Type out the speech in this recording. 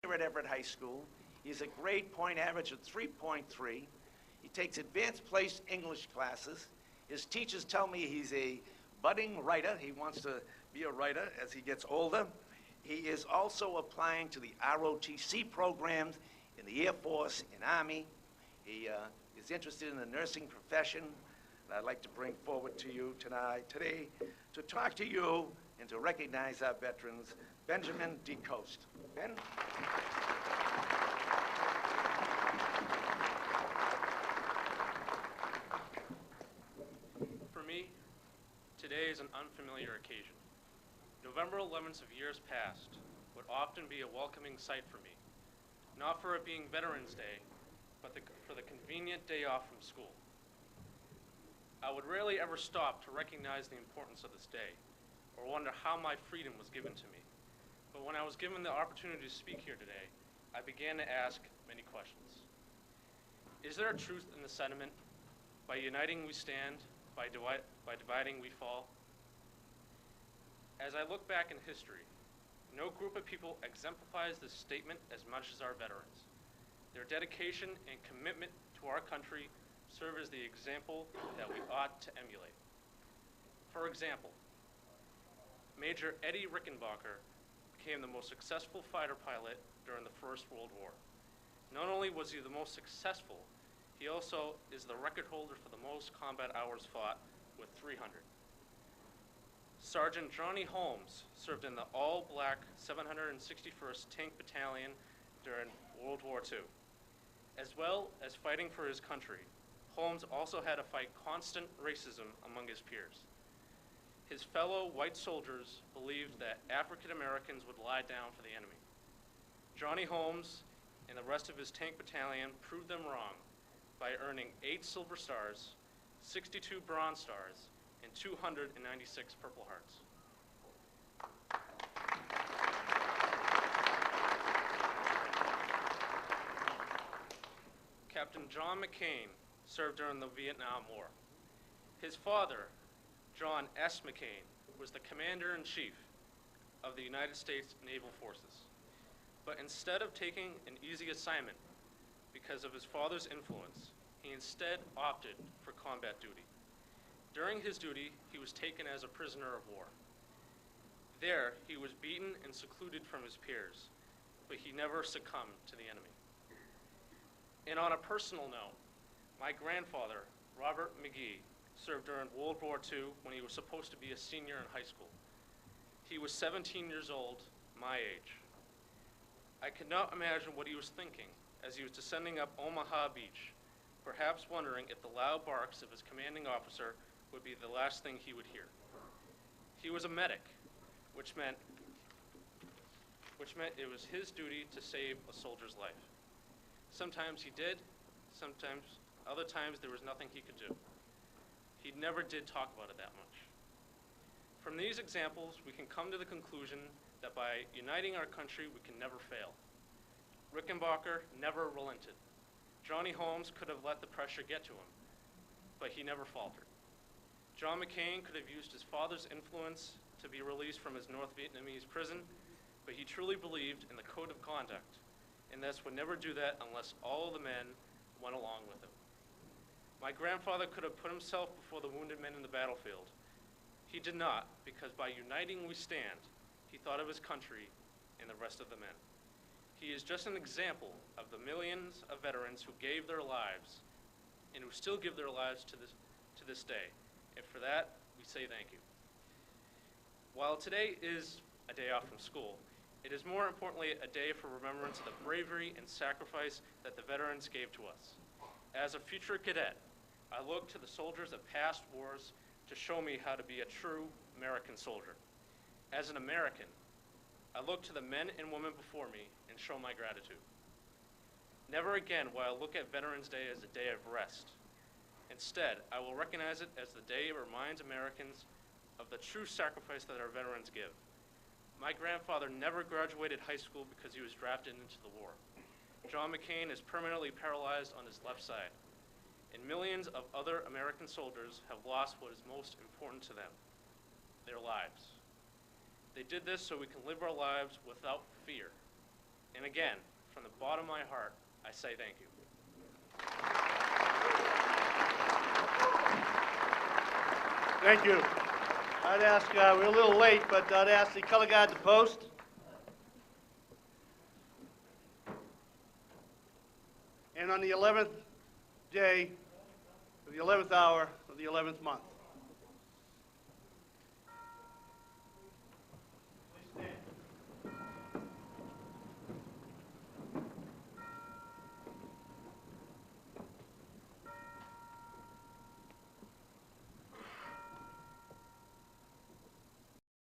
Here at Everett High School. He's a grade point average of 3.3. He takes advanced place English classes. His teachers tell me he's a budding writer. He wants to be a writer as he gets older. He is also applying to the ROTC programs in the Air Force and Army. He is interested in the nursing profession. And I'd like to bring forward to you today to talk to you and to recognize our veterans, Benjamin DeCoste. Ben? For me, today is an unfamiliar occasion. November 11th of years past would often be a welcoming sight for me, not for it being Veterans Day, but for the convenient day off from school. I would rarely ever stop to recognize the importance of this day, or wonder how my freedom was given to me. But when I was given the opportunity to speak here today, I began to ask many questions. Is there a truth in the sentiment, by uniting we stand, by dividing we fall? As I look back in history, no group of people exemplifies this statement as much as our veterans. Their dedication and commitment to our country serve as the example that we ought to emulate. For example, Major Eddie Rickenbacker became the most successful fighter pilot during the First World War. Not only was he the most successful, he also is the record holder for the most combat hours fought with 300. Sergeant Johnny Holmes served in the all-black 761st Tank Battalion during World War II. As well as fighting for his country, Holmes also had to fight constant racism among his peers. His fellow white soldiers believed that African Americans would lie down for the enemy. Johnny Holmes and the rest of his tank battalion proved them wrong by earning 8 Silver Stars, 62 Bronze Stars, and 296 Purple Hearts. Captain John McCain served during the Vietnam War. His father, John S. McCain, was the Commander-in-Chief of the United States Naval Forces. But instead of taking an easy assignment because of his father's influence, he instead opted for combat duty. During his duty, he was taken as a prisoner of war. There, he was beaten and secluded from his peers, but he never succumbed to the enemy. And on a personal note, my grandfather, Robert McGee, served during World War II when he was supposed to be a senior in high school. He was 17 years old, my age. I could not imagine what he was thinking as he was descending up Omaha Beach, perhaps wondering if the loud barks of his commanding officer would be the last thing he would hear. He was a medic, which meant it was his duty to save a soldier's life. Sometimes he did, other times there was nothing he could do. He never did talk about it that much. From these examples, we can come to the conclusion that by uniting our country, we can never fail. Rickenbacker never relented. Johnny Holmes could have let the pressure get to him, but he never faltered. John McCain could have used his father's influence to be released from his North Vietnamese prison, but he truly believed in the code of conduct, and thus would never do that unless all the men went along with him. My grandfather could have put himself before the wounded men in the battlefield. He did not, because by uniting we stand, he thought of his country and the rest of the men. He is just an example of the millions of veterans who gave their lives and who still give their lives to this day. And for that, we say thank you. While today is a day off from school, it is more importantly a day for remembrance of the bravery and sacrifice that the veterans gave to us. As a future cadet, I look to the soldiers of past wars to show me how to be a true American soldier. As an American, I look to the men and women before me and show my gratitude. Never again will I look at Veterans Day as a day of rest. Instead, I will recognize it as the day that reminds Americans of the true sacrifice that our veterans give. My grandfather never graduated high school because he was drafted into the war. John McCain is permanently paralyzed on his left side, and millions of other American soldiers have lost what is most important to them, their lives. They did this so we can live our lives without fear And again, from the bottom of my heart, I say thank you. Thank you. I'd ask, we're a little late, but I'd ask the color guard to post. And on the 11th day, of the 11th hour of the 11th month.